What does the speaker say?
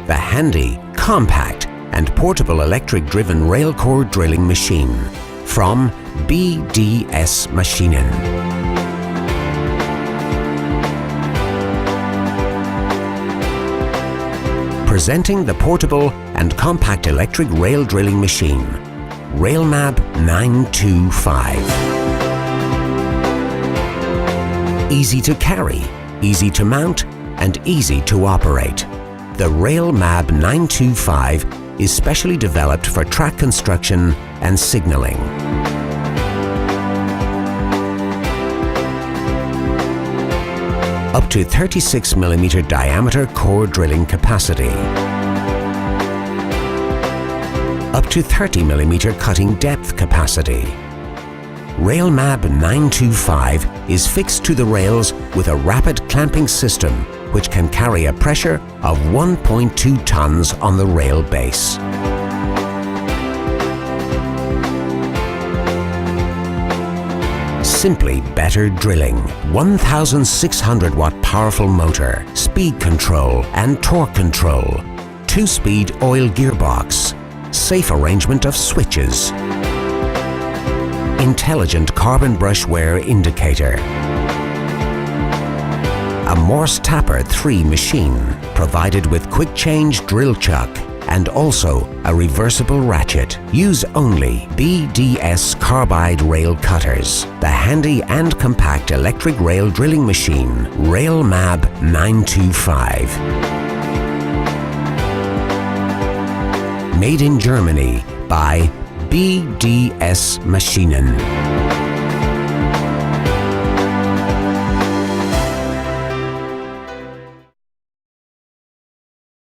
the handy, compact and portable electric-driven rail core drilling machine from BDS Maschinen. Presenting the portable and compact electric rail drilling machine, RailMAB 925. Easy to carry, easy to mount and easy to operate. The RailMAB 925 is specially developed for track construction and signalling. Up to 36 mm diameter core drilling capacity. Up to 30 mm cutting depth capacity. RailMAB 925 is fixed to the rails with a rapid clamping system which can carry a pressure of 1.2 tons on the rail base. Simply better drilling. 1,600 watt powerful motor, speed control and torque control, 2-speed oil gearbox, safe arrangement of switches, intelligent carbon brush wear indicator, a Morse Tapper 3 machine provided with quick change drill chuck and also a reversible ratchet. Use only BDS carbide rail cutters. The handy and compact electric rail drilling machine RailMAB 925. Made in Germany by BDS Maschinen.